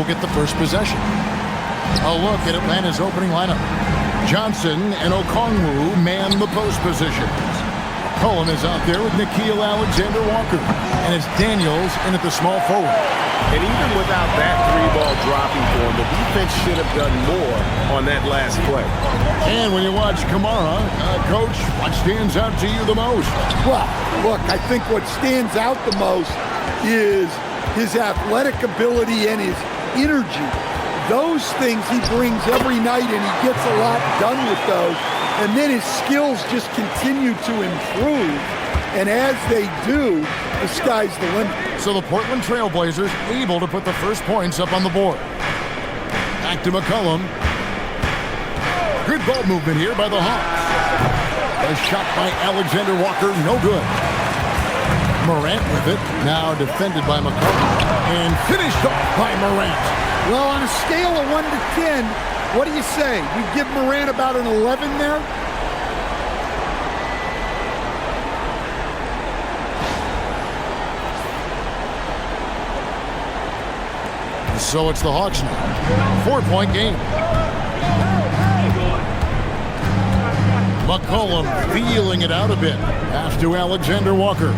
will get the first possession. A look at Atlanta's opening lineup. Johnson and Okongwu man the post positions. Cullen is out there with Nickeil Alexander-Walker. And it's Daniels in at the small forward. And even without that three-ball dropping for him, the defense should have done more on that last play. And when you watch Kamara, Coach, what stands out to you the most? Well, look, I think what stands out the most is his athletic ability and his energy. Those things he brings every night, and he gets a lot done with those. And then his skills just continue to improve. And as they do, the sky's the limit. So the Portland Trail Blazers able to put the first points up on the board. Back to McCollum. Good ball movement here by the Hawks. A shot by Alexander Walker, no good. Morant with it, now defended by McCollum. And finished off by Morant. Well, on a scale of 1 to 10, what do you say? You give Morant about an 11 there? So it's the Hawks now. 4-point game. McCollum feeling it out a bit. Pass to Alexander Walker.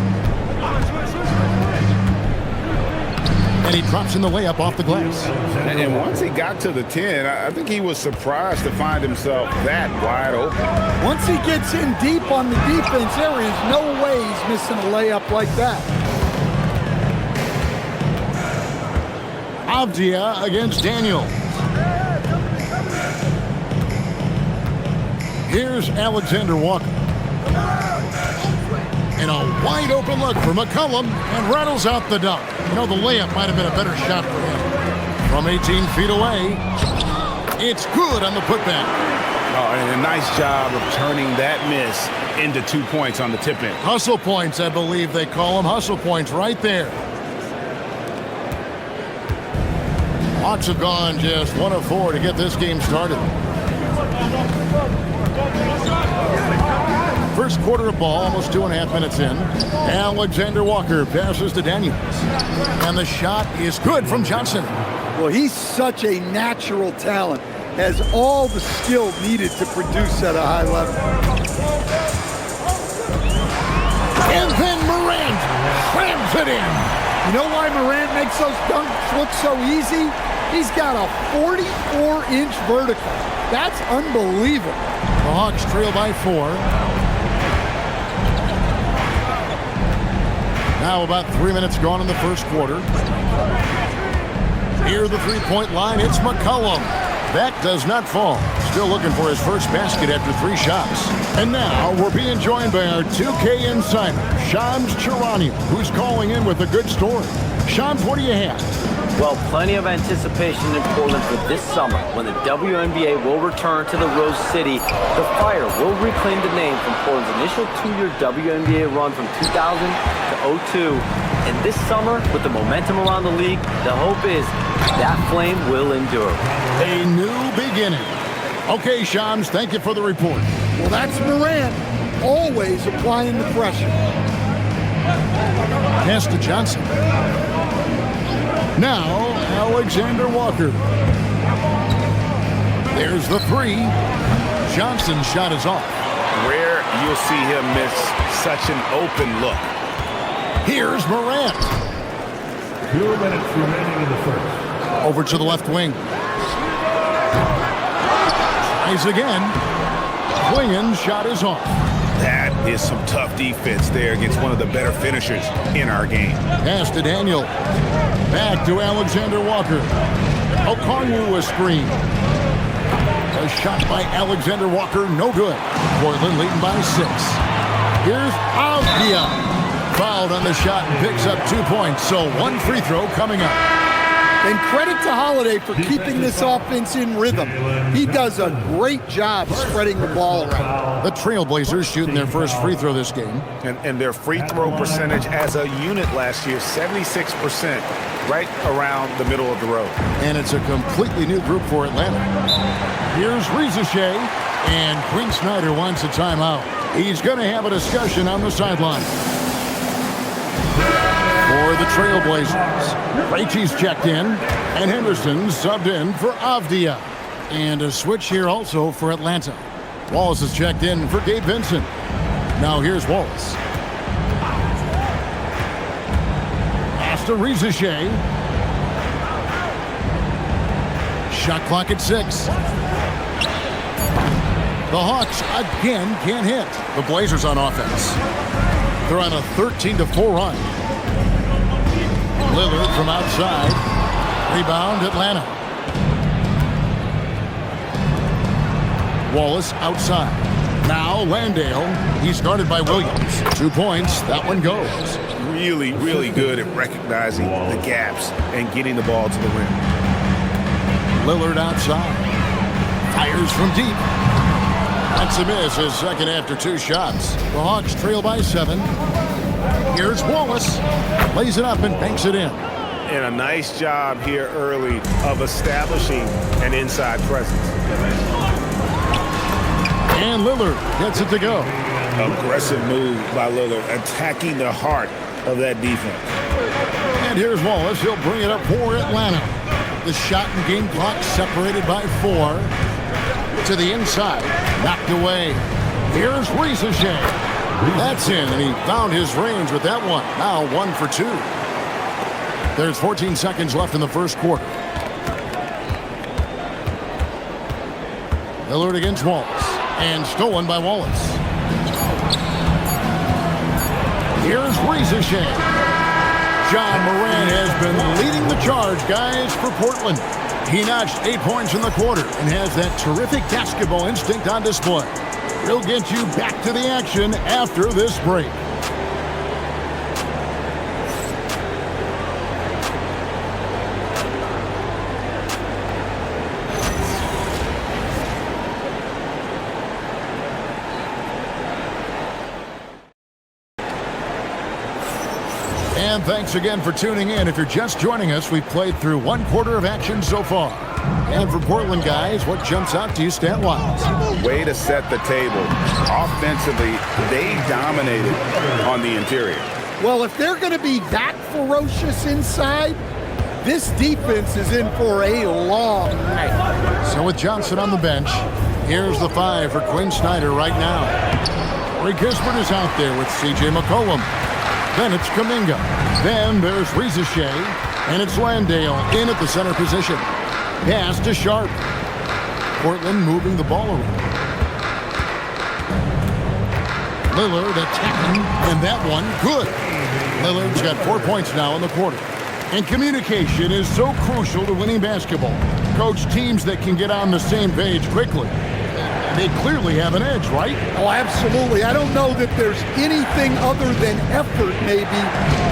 And he drops in the layup off the glass. And once he got to the 10, I think he was surprised to find himself that wide open. Once he gets in deep on the defense, there is no way he's missing a layup like that. Avdia against Daniels. Here's Alexander Walker. And a wide open look for McCollum, and rattles out the dunk. You know, the layup might have been a better shot for him. From 18 feet away, it's good on the putback. Oh, and a nice job of turning that miss into 2 points on the tip-in. Hustle points, I believe they call them. Hustle points right there. Hawks have gone just 1 of 4 to get this game started. First quarter of ball, almost 2.5 minutes in. Alexander Walker passes to Daniels. And the shot is good from Johnson. Well, he's such a natural talent. Has all the skill needed to produce at a high level. And then Morant slams it in. You know why Morant makes those dunks look so easy? He's got a 44-inch vertical. That's unbelievable. The Hawks trail by 4. Now about 3 minutes gone in the first quarter. Near the three-point line, it's McCollum. That does not fall. Still looking for his first basket after 3 shots. And now we're being joined by our 2K insider, Shams Charania, who's calling in with a good story. Shams, what do you have? Well, plenty of anticipation in Portland for this summer when the WNBA will return to the Rose City. The Fire will reclaim the name from Portland's initial 2-year WNBA run from 2000 to 02. And this summer, with the momentum around the league, the hope is that flame will endure. A new beginning. Okay, Shams, thank you for the report. Well, that's Morant, always applying the pressure. Pass to Johnson. Now, Alexander Walker. There's the 3. Johnson's shot is off. Rare you'll see him miss such an open look. Here's Morant. 2 minutes remaining in the first. Over to the left wing. Tries again. Clingan's shot is off. That is some tough defense there against one of the better finishers in our game. Pass to Daniel. Back to Alexander Walker. Okongwu a screen. A shot by Alexander Walker, no good. Portland leading by 6. Here's Avdia. Fouled on the shot and picks up 2 points. So 1 free throw coming up. And credit to Holiday for keeping this offense in rhythm. He does a great job spreading the ball around. The Trailblazers shooting their first free throw this game. And their free throw percentage as a unit last year, 76%, right around the middle of the road. And it's a completely new group for Atlanta. Here's Rizichet, and Quinn Snyder wants a timeout. He's going to have a discussion on the sideline. For the Trailblazers. Krejci's checked in, and Henderson subbed in for Avdia. And a switch here also for Atlanta. Wallace is checked in for Gabe Vincent. Now here's Wallace. Pass to Rizichet. Shot clock at 6. The Hawks again can't hit. The Blazers on offense. They're on a 13-4 run. Lillard from outside. Rebound Atlanta. Wallace outside. Now Landale. He's guarded by Williams. 2 points. That one goes. Really, really good at recognizing the gaps and getting the ball to the rim. Lillard outside. Fires from deep. That's a miss, his second after 2 shots. The Hawks trail by 7. Here's Wallace. Lays it up and banks it in. And a nice job here early of establishing an inside presence. And Lillard gets it to go. Aggressive move by Lillard, attacking the heart of that defense. And here's Wallace. He'll bring it up for Atlanta. The shot and game clock separated by 4. To the inside. Knocked away. Here's Rizichet. That's in, and he found his range with that one. Now 1 for 2. There's 14 seconds left in the first quarter. Lillard against Wallace. And stolen by Wallace. Here's Rizichet. Ja Morant has been leading the charge, guys, for Portland. He notched 8 points in the quarter and has that terrific basketball instinct on display. He'll get you back to the action after this break. And thanks again for tuning in. If you're just joining us, we've played through 1 quarter of action so far. And for Portland, guys, what jumps out to you stat-wise? Way to set the table. Offensively, they dominated on the interior. Well, if they're going to be that ferocious inside, this defense is in for a long night. So with Johnson on the bench, here's the 5 for Quinn Snyder right now. Ray Kispert is out there with C.J. McCollum. Then it's Kuminga. Then there's Rizichet. And it's Landale in at the center position. Pass to Sharp. Portland moving the ball around. Lillard attacking. And that one, good. Lillard's got 4 points now in the quarter. And communication is so crucial to winning basketball. Coach, teams that can get on the same page quickly, they clearly have an edge, right? Oh, absolutely. I don't know that there's anything other than effort, maybe,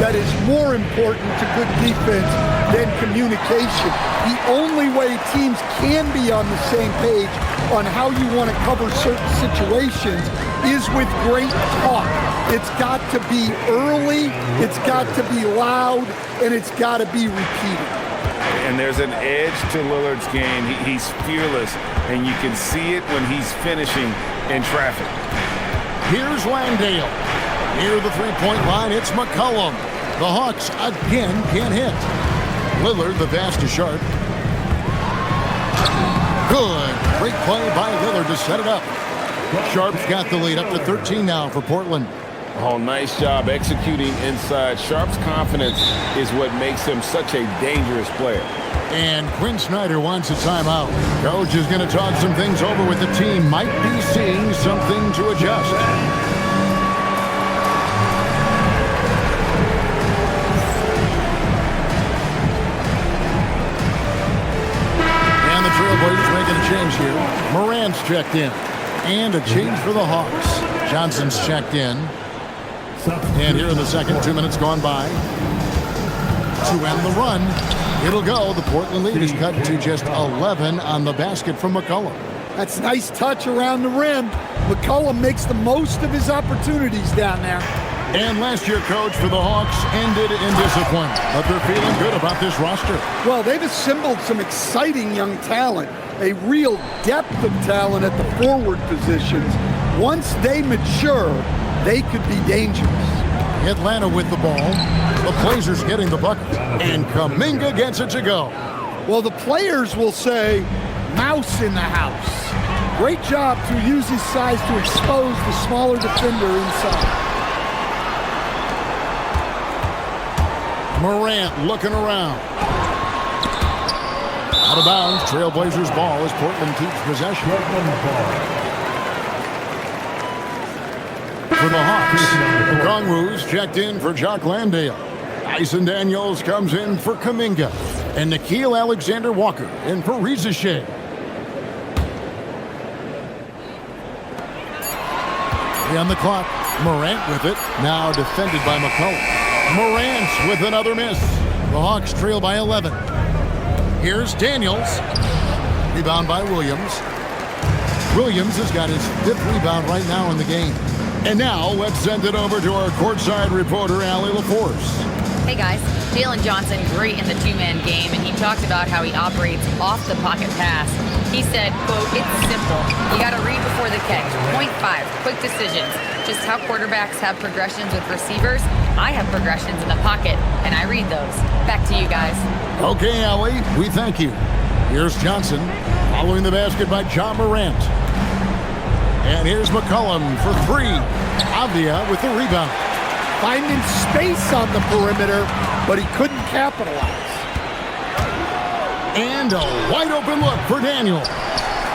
that is more important to good defense than communication. The only way teams can be on the same page on how you want to cover certain situations is with great talk. It's got to be early, it's got to be loud, and it's got to be repeated. And there's an edge to Lillard's game. He's fearless, and you can see it when he's finishing in traffic. Here's Landale. Near the three-point line, it's McCollum. The Hawks again can't hit. Lillard, the pass to Sharp. Good. Great play by Lillard to set it up. Sharp's got the lead up to 13 now for Portland. Oh, nice job executing inside. Sharp's confidence is what makes him such a dangerous player. And Quinn Snyder wants a timeout. Coach is going to talk some things over with the team. Might be seeing something to adjust. And the Trailblazers making a change here. Morant's checked in. And a change for the Hawks. Johnson's checked in. And here in the second, 2 minutes gone by. To end the run, it'll go. The Portland lead is cut to just 11 on the basket from McCollum. That's a nice touch around the rim. McCollum makes the most of his opportunities down there. And last year, Coach, for the Hawks ended in disappointment. But they're feeling good about this roster. Well, they've assembled some exciting young talent, a real depth of talent at the forward positions. Once they mature, they could be dangerous. Atlanta with the ball. The Blazers getting the bucket. And Kuminga gets it to go. Well, the players will say, mouse in the house. Great job to use his size to expose the smaller defender inside. Morant looking around. Out of bounds, Trailblazers ball as Portland keeps possession. For the Hawks, Okongwu's checked in for Jock Landale. Dyson Daniels comes in for Kuminga. And Nickeil Alexander-Walker in for Reza Shea. On the clock, Morant with it. Now defended by McCollum. Morant with another miss. The Hawks trail by 11. Here's Daniels. Rebound by Williams. Williams has got his 5th rebound right now in the game. And now let's send it over to our courtside reporter, Allie LaForce. Hey guys, Jalen Johnson great in the two-man game, and he talked about how he operates off the pocket pass. He said, quote, "It's simple. You got to read before the catch. Point 5, quick decisions. Just how quarterbacks have progressions with receivers, I have progressions in the pocket, and I read those." Back to you guys. Okay, Allie, we thank you. Here's Johnson following the basket by Ja Morant. And here's McCollum for 3. Avdia with the rebound. Finding space on the perimeter, but he couldn't capitalize. And a wide open look for Daniel.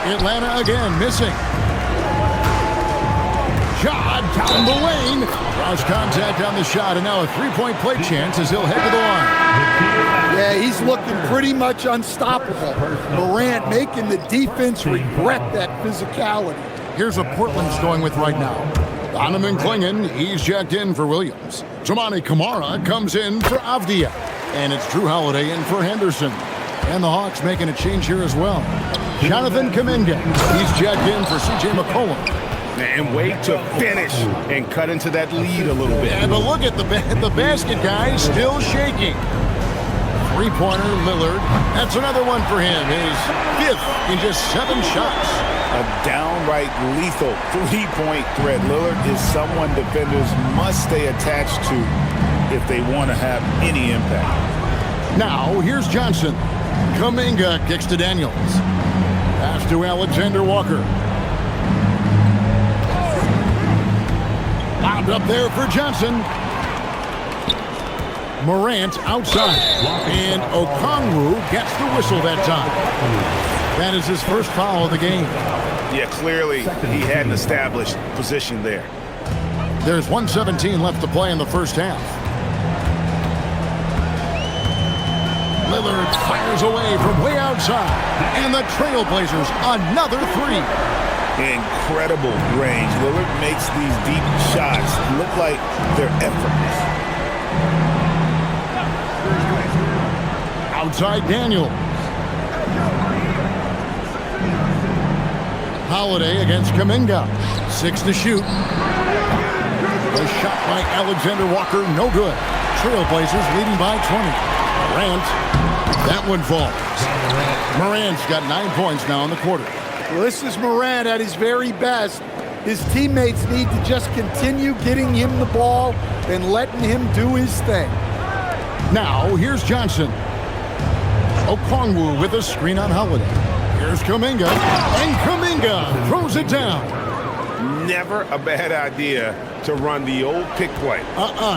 Atlanta again missing. Ja down the lane. Cross contact on the shot, and now a 3-point play chance as he'll head to the line. Yeah, he's looking pretty much unstoppable. Morant making the defense regret that physicality. Here's what Portland's going with right now. Donovan Clingan, he's checked in for Williams. Toumani Camara comes in for Avdia. And it's Drew Holiday in for Henderson. And the Hawks making a change here as well. Jonathan Kuminga, he's checked in for C.J. McCollum. And wait to finish and cut into that lead a little bit. Yeah, but look at the basket, guys, still shaking. 3-pointer, Lillard. That's another one for him. His 5th in just 7 shots. A downright lethal 3-point threat. Lillard is someone defenders must stay attached to if they want to have any impact. Now, here's Johnson. Kuminga kicks to Daniels. Pass to Alexander-Walker. Bound up there for Johnson. Morant outside. And Okongwu gets the whistle that time. That is his first foul of the game. Yeah, clearly he had an established position there. There's 1:17 left to play in the first half. Lillard fires away from way outside. And the Trailblazers, another 3. Incredible range. Lillard makes these deep shots look like they're effortless. Outside Daniel. Holiday against Kuminga. 6 to shoot. A shot by Alexander-Walker, no good. Trailblazers leading by 20. Morant, that one falls. Morant's got 9 points now in the quarter. Well, this is Morant at his very best. His teammates need to just continue getting him the ball and letting him do his thing. Now, here's Johnson. Okongwu with a screen on Holiday. Here's Kuminga, and Kuminga throws it down. Never a bad idea to run the old pick play.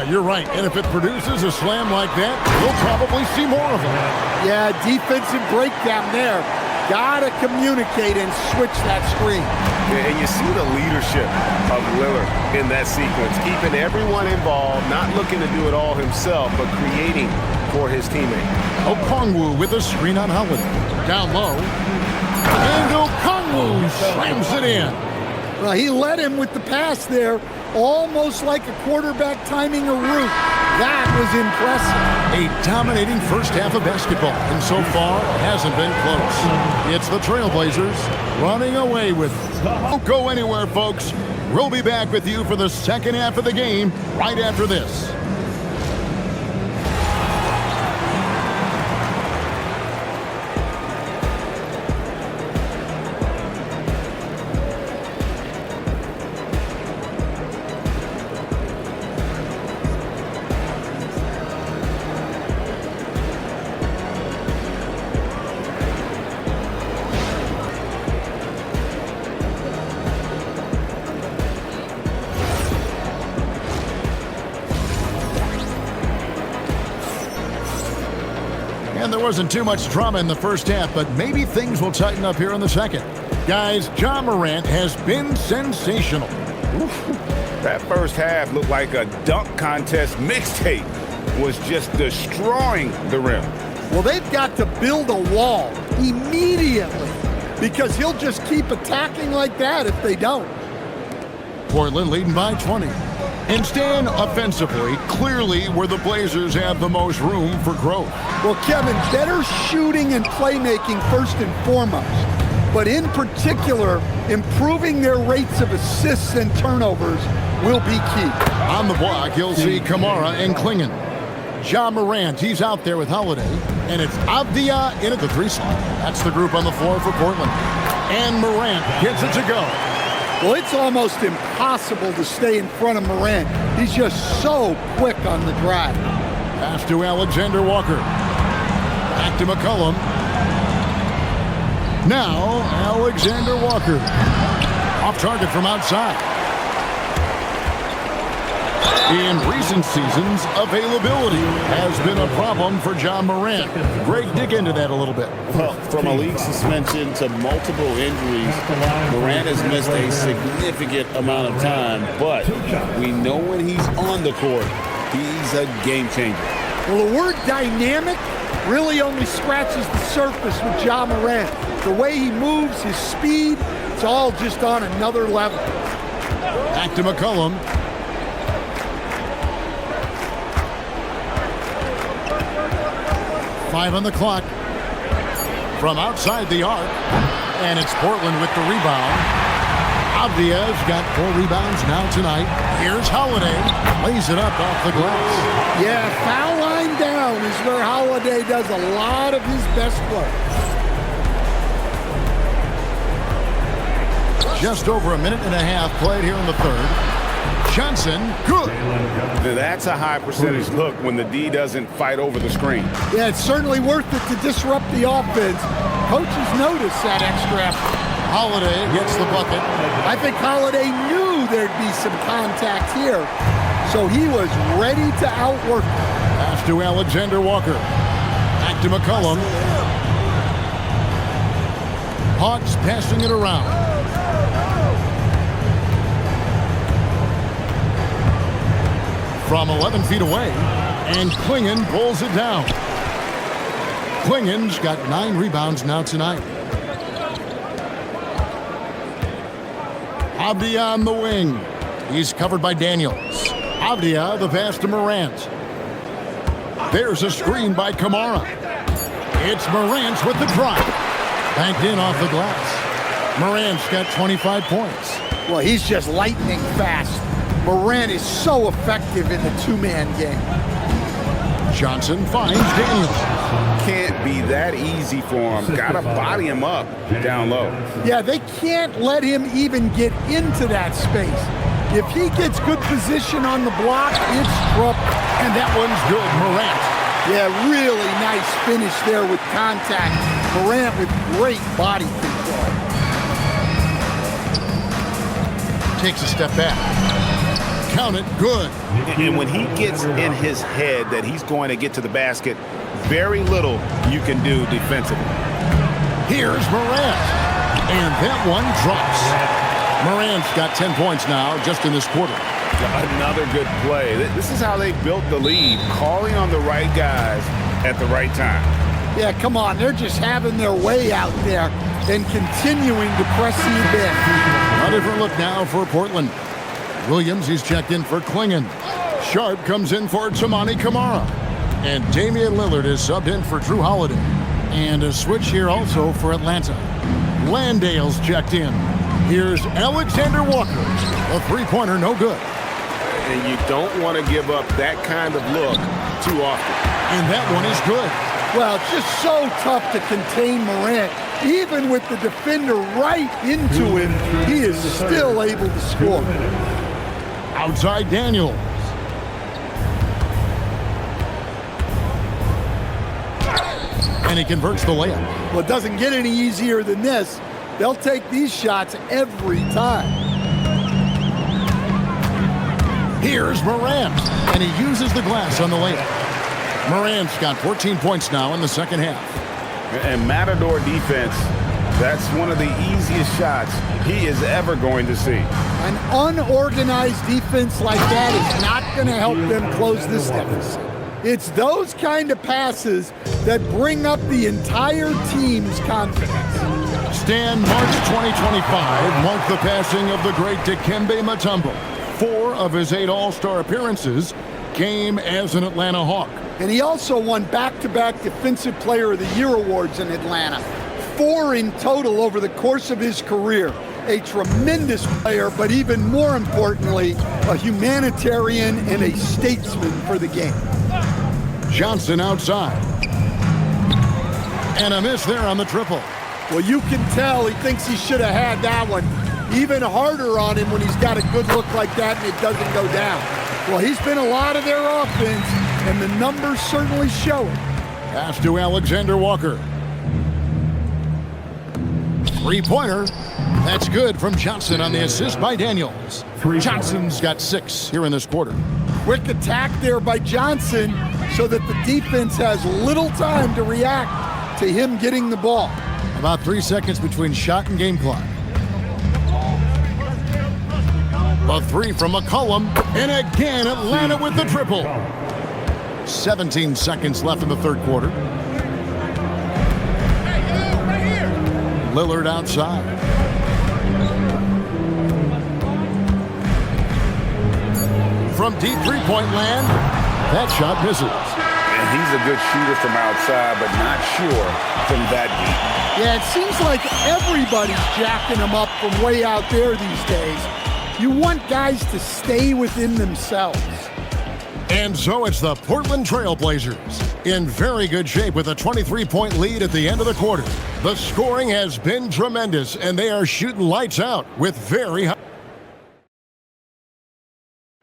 You're right. And if it produces a slam like that, we'll probably see more of them. Yeah, defensive breakdown there. Gotta communicate and switch that screen. Yeah, and you see the leadership of Lillard in that sequence, keeping everyone involved, not looking to do it all himself, but creating for his teammate. Okongwu with a screen on Holiday. Down low. And Okongwu slams it in. Well, he led him with the pass there, almost like a quarterback timing a route. That was impressive. A dominating first half of basketball, and so far hasn't been close. It's the Trailblazers running away with it. Don't go anywhere, folks. We'll be back with you for the second half of the game right after this. And there wasn't too much drama in the first half, but maybe things will tighten up here in the second. Guys, Ja Morant has been sensational. That first half looked like a dunk contest mixtape. Was just destroying the rim. Well, they've got to build a wall immediately because he'll just keep attacking like that if they don't. Portland leading by 20. And Stan, offensively, clearly where the Blazers have the most room for growth. Well, Kevin, better shooting and playmaking first and foremost. But in particular, improving their rates of assists and turnovers will be key. On the block, you'll see Kamara and Klingon. Ja Morant, he's out there with Holiday. And it's Avdia in at the 3 slot. That's the group on the floor for Portland. And Morant gets it to go. Well, it's almost impossible to stay in front of Morant. He's just so quick on the drive. Pass to Alexander Walker. Back to McCollum. Now, Alexander Walker. Off target from outside. In recent seasons, availability has been a problem for Ja Morant. Greg, dig into that a little bit. Well, from a league suspension to multiple injuries, Morant has missed a significant amount of time, but we know when he's on the court, he's a game changer. Well, the word dynamic really only scratches the surface with Ja Morant. The way he moves, his speed, it's all just on another level. Back to McCollum. Five on the clock. From outside the arc. And it's Portland with the rebound. Avdia's got 4 rebounds now tonight. Here's Holiday. Lays it up off the glass. Yeah, foul line down is where Holiday does a lot of his best work. Just over a minute and a half played here in the third. Johnson, good. That's a high percentage look when the D doesn't fight over the screen. Yeah, it's certainly worth it to disrupt the offense. Coaches notice that extra effort. Holiday gets the bucket. I think Holiday knew there'd be some contact here, so he was ready to outwork them. Pass to Alexander Walker. Back to McCollum. Hawks passing it around. From 11 feet away, and Klingon pulls it down. Klingon's got 9 rebounds now tonight. Avdia on the wing. He's covered by Daniels. Avdia, the pass to Morant. There's a screen by Kamara. It's Morant with the drive. Banked in off the glass. Morant's got 25 points. Well, he's just lightning fast. Morant is so effective in the 2-man game. Johnson finds Daniels. Can't be that easy for him. Gotta body him up down low. Yeah, they can't let him even get into that space. If he gets good position on the block, it's trouble. And that one's good, Morant. Yeah, really nice finish there with contact. Morant with great body control. Takes a step back. Count it, good. And when he gets in his head that he's going to get to the basket, very little you can do defensively. Here's Morant. And that one drops. Morant's got 10 points now just in this quarter. Another good play. This is how they built the lead, calling on the right guys at the right time. Yeah, come on. They're just having their way out there and continuing to press the advantage. A different look now for Portland. Williams, he's checked in for Klingon. Sharp comes in for Tamani Kamara. And Damian Lillard is subbed in for Drew Holiday. And a switch here also for Atlanta. Landale's checked in. Here's Alexander Walker. A three-pointer, no good. And you don't want to give up that kind of look too often. And that one is good. Well, it's just so tough to contain Morant. Even with the defender right into him, he is still able to score. Outside Daniels. And he converts the layup. Well, it doesn't get any easier than this. They'll take these shots every time. Here's Morant. And he uses the glass on the layup. Morant's got 14 points now in the second half. And Matador defense, that's one of the easiest shots he is ever going to see. An unorganized defense like that is not going to help them close this deficit. It's those kind of passes that bring up the entire team's confidence. Stan, March 2025 marked the passing of the great Dikembe Mutombo. 4 of his 8 All-Star appearances came as an Atlanta Hawk. And he also won back-to-back Defensive Player of the Year awards in Atlanta. 4 in total over the course of his career. A tremendous player, but even more importantly, a humanitarian and a statesman for the game. Johnson outside. And a miss there on the triple. Well, you can tell he thinks he should have had that one. Even harder on him when he's got a good look like that and it doesn't go down. Well, he's been a lot of their offense, and the numbers certainly show it. Pass to Alexander Walker. Three-pointer. That's good from Johnson on the assist by Daniels. Johnson's got 6 here in this quarter. Quick attack there by Johnson so that the defense has little time to react to him getting the ball. About 3 seconds between shot and game clock. A 3 from McCollum, and again Atlanta with the triple. 17 seconds left in the third quarter. Lillard outside. From deep three-point land, that shot misses. And he's a good shooter from outside, but not sure from that deep. Yeah, it seems like everybody's jacking him up from way out there these days. You want guys to stay within themselves. And so it's the Portland Trail Blazers in very good shape with a 23-point lead at the end of the quarter. The scoring has been tremendous, and they are shooting lights out with very high.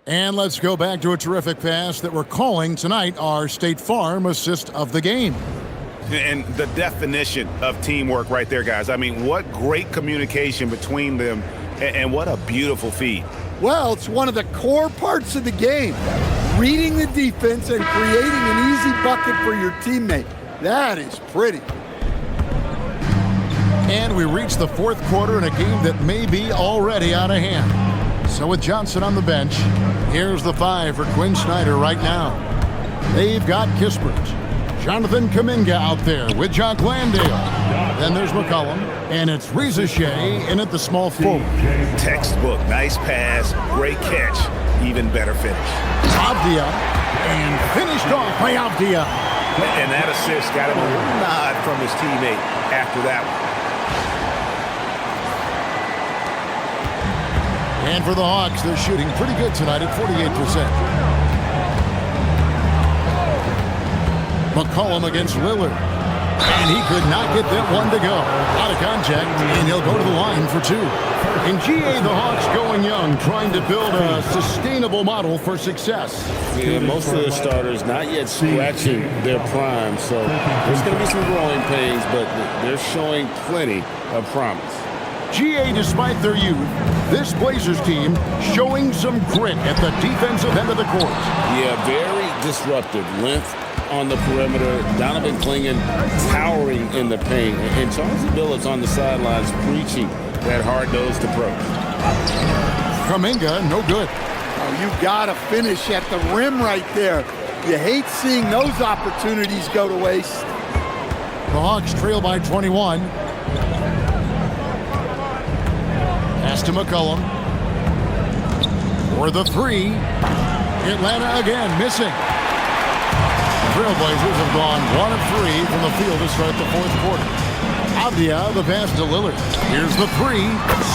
And let's go back to a terrific pass that we're calling tonight our State Farm assist of the game. And the definition of teamwork right there, guys. I mean, what great communication between them, and what a beautiful feed. Well, it's one of the core parts of the game. Reading the defense and creating an easy bucket for your teammate. That is pretty. And we reach the fourth quarter in a game that may be already out of hand. So with Johnson on the bench, here's the 5 for Quinn Snyder right now. They've got Kispert. Jonathan Kuminga out there with Jock Landale. Then there's McCollum, and it's Reza Shea in at the small forward. Textbook, nice pass, great catch, even better finish. Avdia, and finished off by Avdia. And that assist got him a little nod from his teammate after that one. And for the Hawks, they're shooting pretty good tonight at 48%. McCollum against Lillard. And he could not get that one to go. Out of contact, and he'll go to the line for 2. In GA, the Hawks going young, trying to build a sustainable model for success. Yeah, most of the starters not yet scratching their prime, so there's going to be some growing pains, but they're showing plenty of promise. GA, despite their youth, this Blazers team showing some grit at the defensive end of the court. Yeah, very disruptive. Length on the perimeter. Donovan Clingan towering in the paint. And Charles Billups on the sidelines preaching that hard-nosed approach. Kuminga, no good. Oh, you got to finish at the rim right there. You hate seeing those opportunities go to waste. The Hawks trail by 21. Pass to McCollum. For the 3. Atlanta again missing. The Trailblazers have gone 1 of 3 from the field to start the fourth quarter. Avdia, the pass to Lillard. Here's the 3.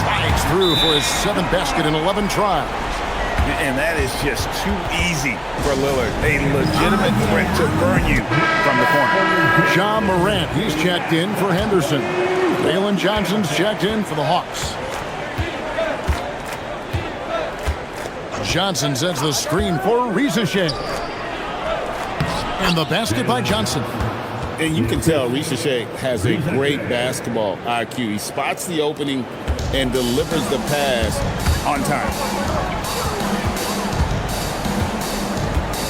Slides through for his 7th basket in 11 tries. And that is just too easy for Lillard. A legitimate threat to burn you from the corner. Ja Morant, he's checked in for Henderson. Jalen Johnson's checked in for the Hawks. Johnson sends the screen for Reza Shea. And the basket by Johnson. And you can tell Reza Shea has a great basketball IQ. He spots the opening and delivers the pass on time.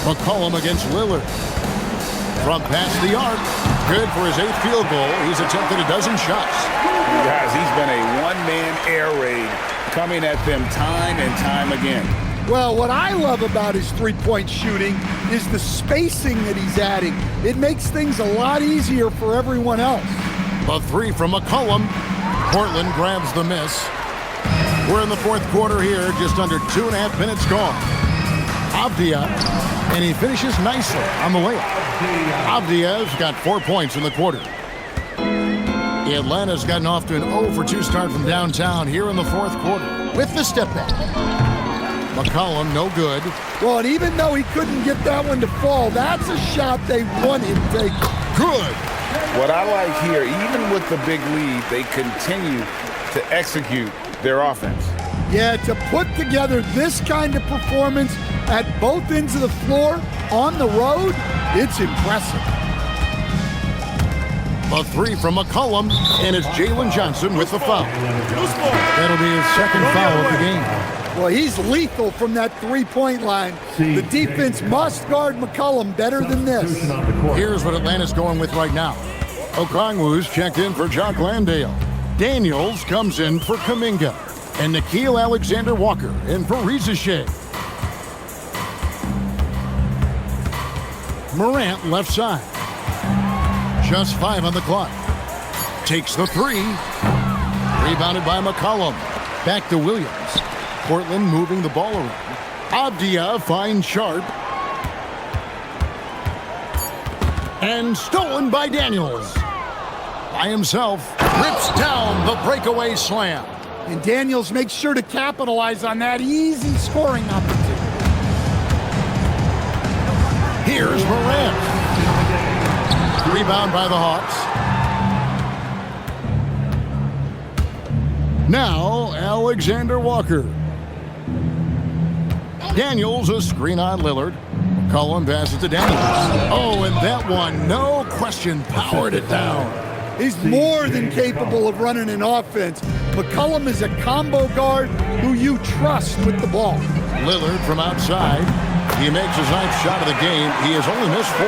McCollum against Lillard. From past the arc. Good for his 8th field goal. He's attempted a dozen shots. Guys, he's been a one-man air raid coming at them time and time again. Well, what I love about his three-point shooting is the spacing that he's adding. It makes things a lot easier for everyone else. A 3 from McCollum. Portland grabs the miss. We're in the 4th quarter here, just under 2.5 minutes gone. Avdia, and he finishes nicely on the layup. Avdia's got 4 points in the quarter. Atlanta's gotten off to an 0-for-2 start from downtown here in the 4th quarter with the step back. McCollum, no good. Well, and even though he couldn't get that one to fall, that's a shot they want him taking. Good. What I like here, even with the big lead, they continue to execute their offense. Yeah, to put together this kind of performance at both ends of the floor on the road, it's impressive. A 3 from McCollum, and it's Jalen Johnson with the foul. That'll be his 2nd foul of the game. Well, he's lethal from that three-point line. The defense must guard McCollum better than this. Here's what Atlanta's going with right now. Okongwu's checked in for Jock Landale. Daniels comes in for Kuminga. And Nickeil Alexander-Walker in for Rizachet. Morant left side. Just 5 on the clock. Takes the 3. Rebounded by McCollum. Back to Williams. Portland moving the ball around. Avdia finds Sharp. And stolen by Daniels. By himself, rips down the breakaway slam. And Daniels makes sure to capitalize on that easy scoring opportunity. Here's Morant. Rebound by the Hawks. Now, Alexander Walker. Daniels, a screen on Lillard. McCollum passes to Daniels. Oh, and that one, no question, powered it down. He's more than capable of running an offense. McCollum is a combo guard who you trust with the ball. Lillard from outside. He makes his 9th shot of the game. He has only missed 4.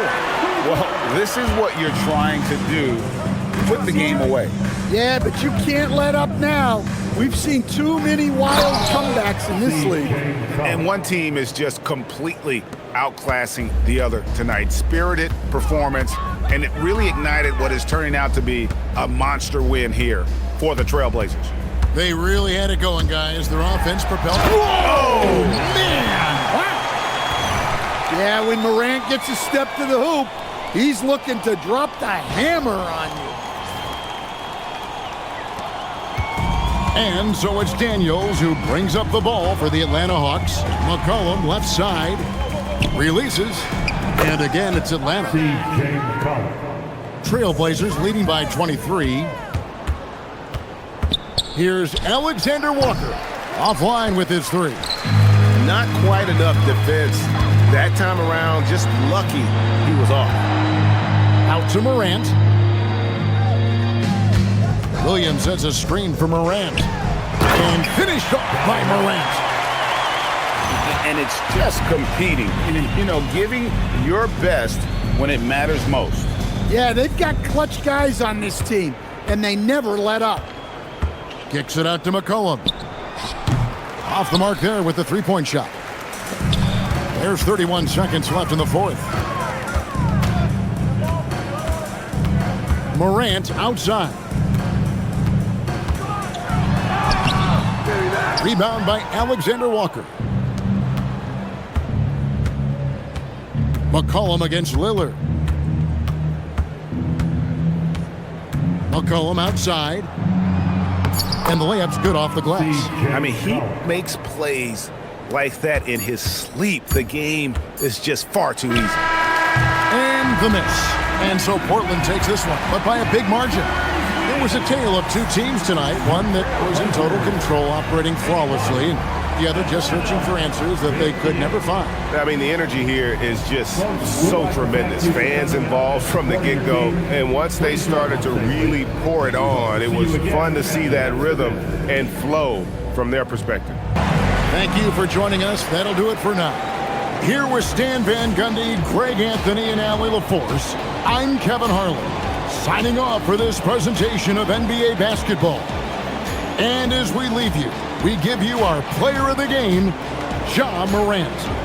Well, this is what you're trying to do. Put the game away. Yeah, but you can't let up now. We've seen too many wild comebacks in this league. And one team is just completely outclassing the other tonight. Spirited performance, and it really ignited what is turning out to be a monster win here for the Trailblazers. They really had it going, guys. Their offense propelled. Whoa, man! Wow. Yeah, when Morant gets a step to the hoop, he's looking to drop the hammer on you. And so it's Daniels who brings up the ball for the Atlanta Hawks. McCollum left side. Releases. And again, it's Atlanta. Trailblazers leading by 23. Here's Alexander Walker. Offline with his 3. Not quite enough defense that time around. Just lucky he was off. Out to Morant. Williams sets a screen for Morant. And finished off by Morant. And it's just competing. You know, giving your best when it matters most. Yeah, they've got clutch guys on this team, and they never let up. Kicks it out to McCollum. Off the mark there with the 3-point shot. There's 31 seconds left in the 4th. Morant outside. Rebound by Alexander Walker. McCollum against Lillard. McCollum outside. And the layup's good off the glass. I mean, he makes plays like that in his sleep. The game is just far too easy. And the miss. And so Portland takes this one, but by a big margin. It was a tale of 2 teams tonight, one that was in total control, operating flawlessly, and the other just searching for answers that they could never find. I mean, the energy here is just so tremendous. Fans involved from the get-go, and once they started to really pour it on, it was fun to see that rhythm and flow from their perspective. Thank you for joining us. That'll do it for now. Here with Stan Van Gundy, Greg Anthony, and Allie LaForce, I'm Kevin Harlan, signing off for this presentation of NBA basketball. And as we leave you, we give you our player of the game, Ja Morant.